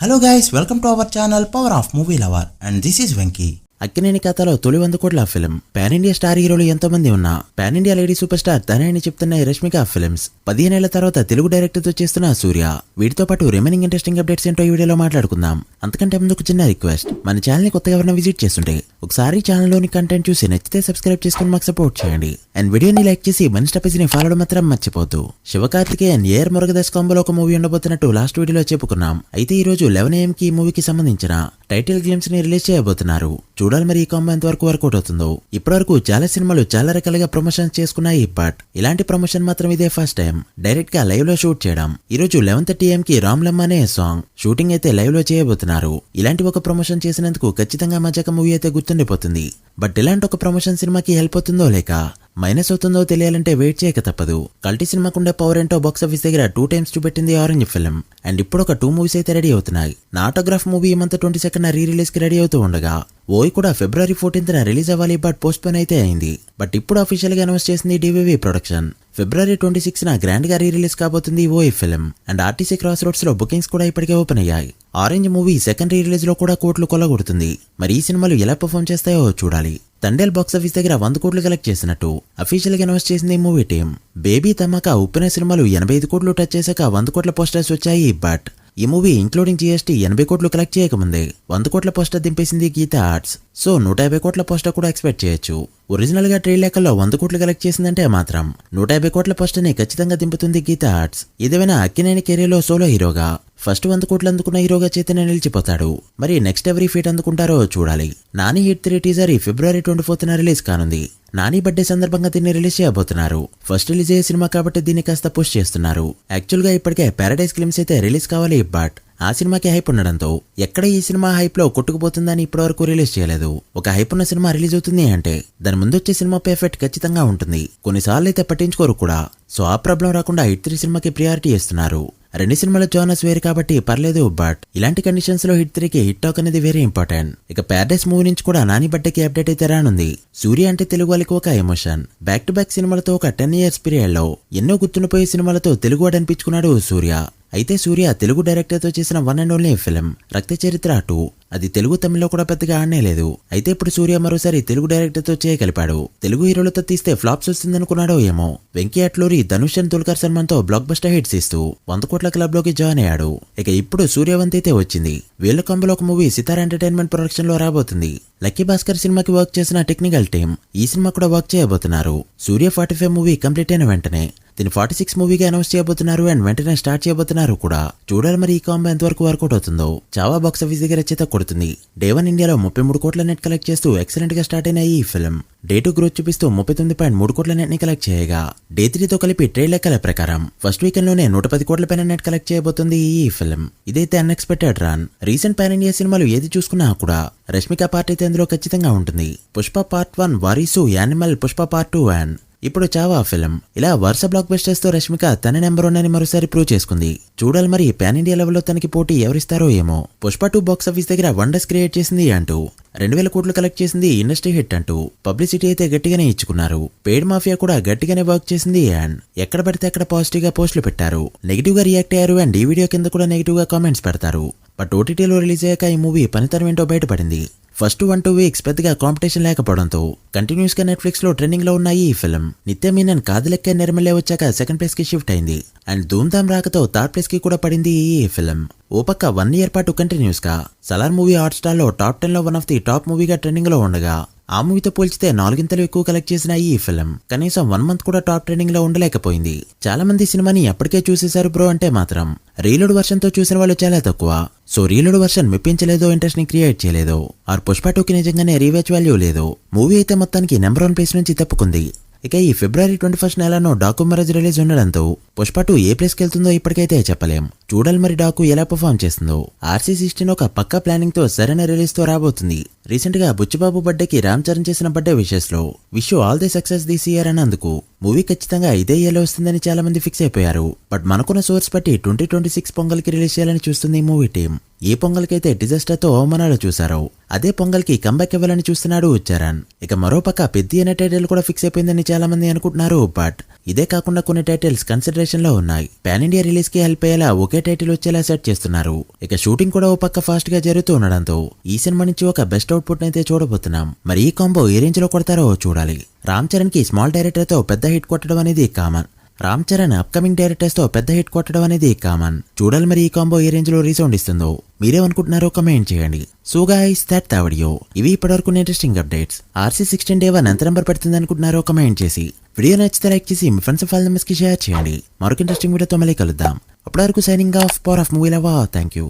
Hello guys, welcome to our channel Power of Movie Lover and this is Venki. Akkineni కథలో తొలి 100 కోట్ల film. Pan India star హీరోలు ఎంతమంది ఉన్నా pan India lady super star తనని చెప్తున్న రష్మిక ఫిల్మ్స్ 15 ఏళ్ల తర్వాత తెలుగు డైరెక్టర్ తో చేస్తున్న సూర్య. వీటితో పాటు రిమైనింగ్ ఇంట్రెస్టింగ్ అప్డేట్స్ ఏంటో ఈ వీడియోలో మాట్లాడుకుందాం. అంతకంటే ముందుకు చిన్న రిక్వెస్ట్, మన ఛానల్ ని కొత్తగా ఎవరైనా విజిట్ చేస్తుంటే ఒకసారి ఛానల్ లోని కంటెంట్ చూసి నచ్చితే సబ్స్క్రైబ్ చేసుకుని మాకు సపోర్ట్ చేయండి. అండ్ వీడియోని లైక్ చేసి మన స్టెప్స్ ని ఫాలో మాత్రం మర్చిపోద్దు. శివకార్తికేయన్ ఏఆర్ మురుగదాస్ కాంబోలో ఒక మూవీ ఉండబోతున్నట్టు లాస్ట్ వీడియోలో చెప్పుకున్నాం. అయితే ఈ రోజు 11 AM కి ఈ మూవీకి సంబంధించిన టైటిల్ గ్లిమ్స్ ని రిలీజ్ చేయబోతున్నారు. చూడాలి మరి ఈ కాంబో ఎంతవరకు వర్కౌట్ అవుతుందో. ఇప్పటివరకు చాలా సినిమాలు చాలా రకాలుగా ప్రమోషన్ చేసుకున్నాయి, బట్ ఇలాంటి ప్రమోషన్ మాత్రం ఇదే ఫస్ట్ టైం డైరెక్ట్ గా లైవ్ లో షూట్ చేయడం. ఈ రోజు 11:30 AM కి రామ్లమ్మ అనే సాంగ్ షూటింగ్ అయితే లైవ్ లో చేయబోతున్నారు. ఇలాంటి ఒక ప్రమోషన్ చేసినందుకు ఖచ్చితంగా మజాక మూవీ అయితే గుర్తుండిపోతుంది. బట్ ఇలాంటి ఒక ప్రమోషన్ సినిమాకి హెల్ప్ అవుతుందో లేక మైనస్ అవుతుందో తెలియాలంటే వెయిట్ చేయక తప్పదు. కల్టీ సినిమాకుండే పవర్ ఏంటో బాక్స్ ఆఫీస్ దగ్గర 2 times చూపెట్టింది ఆరెంజ్ ఫిల్మ్. అండ్ ఇప్పుడు ఒక 2 మూవీస్ అయితే రెడీ అవుతున్నాయి. నా ఆటోగ్రాఫ్ మూవీ ఈ మంత్ 22న రీ రిలీజ్ కి రెడీ అవుతూ ఉండగా ఓయ్ కూడా February 14న రిలీజ్ అవ్వాలి, బట్ పోస్ట్ పోన్ అయితే అయింది. బట్ ఇప్పుడు అఫీషియల్ గా అనౌన్స్ చేసింది డివివి ప్రొడక్షన్. February 26న గ్రాండ్ గా రీ రిలీజ్ కాబోతుంది ఓయ్ film. And RTC cross roads లో బుకింగ్స్ కూడా ఇప్పటికే ఓపెన్ అయ్యాయి. Orange movie second re release లో కూడా కోట్లు కొల్లగొడుతుంది. మరి ఈ సినిమాలు ఎలా పర్ఫామ్ చేస్తాయో చూడాలి. తండేల్ బాక్స్ ఆఫీస్ దగ్గర 100 కోట్లు కలెక్ట్ చేసినట్టు అఫీషియల్ గా అనౌన్స్ చేసింది మూవీ టీం. బేబీ ధమాకా ఉప్పిన సినిమాలు 85 కోట్లు టచ్ చేశాక 100 కోట్ల పోస్టర్స్ వచ్చాయి. బట్ ఈ మూవీ ఇంక్లూడింగ్ GST 80 కోట్లు కలెక్ట్ చేయకముందే 100 కోట్ల పోస్టర్ దింపేసింది గీతా ఆర్ట్స్. సో 150 కోట్ల పోస్టర్ కూడా ఎక్స్పెక్ట్ చేయొచ్చు. ఒరిజినల్ గా ట్రైల్ లెక్కల్లో 100 కోట్లు కలెక్ట్ చేసిందంటే మాత్రం 150 కోట్ల పోస్టర్ ని ఖచ్చితంగా దింపుతుంది గీతా ఆర్ట్స్. ఇదేమైనా అక్కినేని కెరీర్ లో సోలో హీరోగా ఫస్ట్ 100 కోట్లు అందుకున్న హీరోగా చైతన్య నిలిచిపోతాడు. మరి నెక్స్ట్ ఎవరీ ఫీట్ అందుకుంటారో చూడాలి. నాని హిట్ 3 టీజర్ ఈ February 24న రిలీజ్ కానుంది. నాని బర్త్డే సందర్భంగా దీన్ని రిలీజ్ చేయబోతున్నారు. ఫస్ట్ రిలీజ్ అయ్యే సినిమా కాబట్టి దీన్ని కాస్త పుష్ చేస్తున్నారు. యాక్చువల్ గా ఇప్పటికే పారడైజ్ ఫిల్మ్స్ అయితే రిలీజ్ కావాలి, బట్ ఆ సినిమాకి హైప్ ఉండడంతో ఎక్కడ ఈ సినిమా హైప్ లో కొట్టుకుపోతుందని ఇప్పటివరకు రిలీజ్ చేయలేదు. ఒక హైప్ ఉన్న సినిమా రిలీజ్ అవుతుంది అంటే దాని ముందు వచ్చే సినిమాపై ఎఫెక్ట్ ఖచ్చితంగా ఉంటుంది. కొన్నిసార్లు అయితే పట్టించుకోరు కూడా. సో ఆ ప్రాబ్లం రాకుండా హిట్ 3 సినిమాకి ప్రియారిటీ ఇస్తున్నారు. 2 సినిమాల జోనర్స్ వేరు కాబట్టి పర్లేదు, బట్ ఇలాంటి కండిషన్స్ లో హిట్ 3కి హిట్ టాక్ అనేది వెరీ ఇంపార్టెంట్. ఇక పారడైజ్ మూవీ నుంచి కూడా నాని బర్త్డేకి అప్డేట్ అయితే రానుంది. సూర్య అంటే తెలుగు వాళ్ళకి ఒక ఎమోషన్. బ్యాక్ టు బ్యాక్ సినిమాలతో ఒక 10 years పీరియడ్ లో ఎన్నో గుర్తుండిపోయే సినిమాలతో తెలుగు వాడు అనిపించుకున్నాడు సూర్య. అయితే సూర్య తెలుగు డైరెక్టర్ తో చేసిన 1 and only ఫిల్మ్ రక్త చరిత్ర 2 అది తెలుగు తమిళ్లో కూడా పెద్దగా ఆడనే లేదు. అయితే ఇప్పుడు సూర్య మరోసారి తెలుగు డైరెక్టర్ తో చేయగలిపాడు. తెలుగు హీరోలతో తీస్తే ఫ్లాప్స్ వస్తుందనుకున్నాడో ఏమో. వెంకీ అట్లూరి, ధనుష్ అండ్ దుల్కర్ సల్మాన్ తో బ్లాక్ బస్టర్ హిట్స్ ఇస్తూ 100 కోట్ల క్లబ్ లోకి జాయిన్ అయ్యాడు. ఇక ఇప్పుడు సూర్యవంత్ అయితే వచ్చింది. వీళ్ళ కంబలో ఒక మూవీ సితారా ఎంటర్టైన్మెంట్ ప్రొడక్షన్ లో రాబోతుంది. లక్కీ భాస్కర్ సినిమాకి వర్క్ చేసిన టెక్నికల్ టీం ఈ సినిమా కూడా వర్క్ చేయబోతున్నారు. సూర్య 45 మూవీ కంప్లీట్ అయిన వెంటనే దీని 46 మూవీగా అనౌన్స్ చేయబోతున్నారు. అండ్ వెంటనే స్టార్ట్ చేయబోతున్నారు కూడా. చూడాలి మరి ఈ కాంబో ఎంతవరకు వర్కౌట్ అవుతుందో. చావా బాక్స్ ఆఫీస్ దగ్గర చేత కొడుతుంది. Day 1 ఇండియాలో 33 కోట్ల నెట్ కలెక్ట్ చేస్తూ ఎక్సలెంట్ గా స్టార్ట్ అయిన ఈ ఫిల్మ్ Day 2 గ్రోత్ చూపిస్తూ 39.3 కోట్ల నెట్ ని కలెక్ట్ చేయగా Day 3 తో కలిపి ట్రైల్ లెక్కల ప్రకారం ఫస్ట్ వీకెండ్ లోనే 110 కోట్ల పైన నెట్ కలెక్ట్ చేయబోతుంది ఈ ఫిల్మ్. ఇదైతే unexpected run. Recent pan India సినిమాలు ఏది చూసుకున్నా కూడా రష్మిక పార్ట్ అయితే అందులో ఖచ్చితంగా ఉంటుంది. Pushpa part 1, Varisu, animal, Pushpa part 2 and ఇప్పుడు చావా ఫిల్మ్. ఇలా వరుస బ్లాక్ బస్టర్స్ తో రష్మిక తన నెంబర్ 1 అని మరోసారి ప్రూవ్ చేసుకుంది. చూడాలి మరి పాన్ ఇండియా లెవెల్లో తనకి పోటీ ఎవరిస్తారో ఏమో. పుష్ప 2 బాక్స్ ఆఫీస్ దగ్గర వండర్స్ క్రియేట్ చేసింది అంటూ 2000 కోట్లు కలెక్ట్ చేసింది, ఇండస్ట్రీ హిట్ అంటూ పబ్లిసిటీ అయితే గట్టిగానే ఇచ్చుకున్నారు. పెయిడ్ మాఫియా కూడా గట్టిగానే వర్క్ చేసింది. అండ్ ఎక్కడ పడితే అక్కడ పాజిటివ్ గా పోస్టులు పెట్టారు, నెగిటివ్ గా రియాక్ట్ అయ్యారు. అండ్ ఈ వీడియో కింద కూడా నెగిటివ్ గా కామెంట్స్ పెడతారు. బట్ ఓటీటీలో రిలీజ్ అయ్యాక ఈ మూవీ పనితనం ఏంటో బయటపడింది. ఫస్ట్ 1-2 వీక్స్ పెద్దగా కాంపిటీషన్ లేకపోవడంతో కంటిన్యూస్ గా నెట్ఫ్లిక్స్ లో ట్రెండింగ్ లో ఉన్నాయి ఈ ఫిల్మ్. నిత్య మీనన్ కాదులెక్క నిర్మలే వచ్చాక సెకండ్ ప్లేస్ కి షిఫ్ట్ అయింది. అండ్ ధూమ్ ధామ్ రాకతో థర్డ్ ప్లేస్ కి కూడా పడింది ఈ ఫిల్మ్. ఓ పక్క 1 year పాటు కంటిన్యూస్ గా సలార్ మూవీ హాట్ స్టార్ లో టాప్ 10 లో వన్ ఆఫ్ ది టాప్ మూవీగా ట్రెండింగ్ లో ఉండగా ఆ మూవీతో పోల్చితే 4 గింతలు ఎక్కువ కలెక్ట్ చేసిన ఈ ఫిల్మ్ కనీసం 1 month కూడా టాప్ ట్రెండింగ్ లో ఉండలేకపోయింది. చాలా మంది సినిమాని ఎప్పటికే చూసేశారు బ్రో అంటే మాత్రం రీలోడ్ వర్షన్ తో చూసిన వాళ్ళు చాలా తక్కువ. సో రీలోడ్ వర్షన్ మెప్పించలేదో, ఇంట్రెస్ట్ ని క్రియేట్ చేయలేదో, ఆర్ పుష్ప 2కి నిజంగానే రీవాచ్ వాల్యూ లేదో మూవీ అయితే మొత్తానికి నెంబర్ 1 ప్లేస్ నుంచి తప్పుకుంది. ఇక ఈ February 21st నెలలో డాకు మరజ్ రిలీజ్ ఉండడంతో పుష్ప 2 ఏ ప్లేస్కి వెళ్తుందో ఇప్పటికైతే చెప్పలేం. చూడాలి మరి డాకు ఎలా పర్ఫామ్ చేస్తుందో. RC16 ఒక పక్కా ప్లానింగ్ తో సరైన రిలీజ్ తో రాబోతుంది. రీసెంట్ గా బుచ్చిబాబు బర్త్డేకి రామ్ చరణ్ చేసిన బర్త్డే విషెస్ లో wish all the success this year అన్నందుకు మూవీ ఖచ్చితంగా ఇదే ఇయర్ లో వస్తుందని చాలా మంది ఫిక్స్ అయిపోయారు. బట్ మనకున్న సోర్స్ బట్టి 2026 పొంగల్కి రిలీజ్ చేయాలని చూస్తుంది ఈ మూవీ టీం. ఏ పొంగల్కైతే డిజాస్టర్ తో అవమానాలు చూశారో అదే పొంగల్కి కంబ్యాక్ ఇవ్వాలని చూస్తున్నాడు చరణ్. ఇక మరోపక్క పెద్ద అనే టైటిల్ కూడా ఫిక్స్ అయిపోయిందని చాలా మంది అనుకుంటున్నారు. బట్ ఇదే కాకుండా కొన్ని టైటిల్స్ కన్సిడరేషన్ లో ఉన్నాయి. పాన్ ఇండియా రిలీజ్ కి హెల్ప్ అయ్యేలా ఒకే టైటిల్ వచ్చేలా సెట్ చేస్తున్నారు. ఇక షూటింగ్ కూడా ఓ పక్క ఫాస్ట్ గా జరుగుతూ ఉండడంతో ఈ సినిమా నుంచి ఒక బెస్ట్ అవుట్పుట్ అయితే చూడబోతున్నాం. మరి ఈ కాంబో ఏ రేంజ్ లో కొడతారో చూడాలి. రామ్ చరణ్ కి స్మాల్ డైరెక్టర్ తో పెద్ద హిట్ కొట్టడం అనేది common. Ram Charan upcoming directors తో పెద్ద హిట్ కొట్టడం అనేది కామన్. చూడాలి మరి ఈ కాంబో ఏ రేంజ్ లో రీసౌండ్ ఇస్తుందో. మీరేమనుకుంటున్నారో కమెంట్ చేయండి. So guys that the video. ఇవి ఇప్పటివరకు ఇంట్రెస్టింగ్ అప్డేట్స్. RC16 Day 1 ఎంత నెంబర్ పెడుతుంది అనుకుంటున్నారో కమెంట్ చేసి వీడియో నచ్చితే లైక్ చేసి మీ ఫ్రెండ్స్ ఫాలో మెంబర్స్ కి షేర్ చేయండి. మరొక ఇంట్రెస్టింగ్ వీడియోతో మళ్ళీ కలుద్దాం. అప్పటి వరకు signing off power of movie lover. Thank you.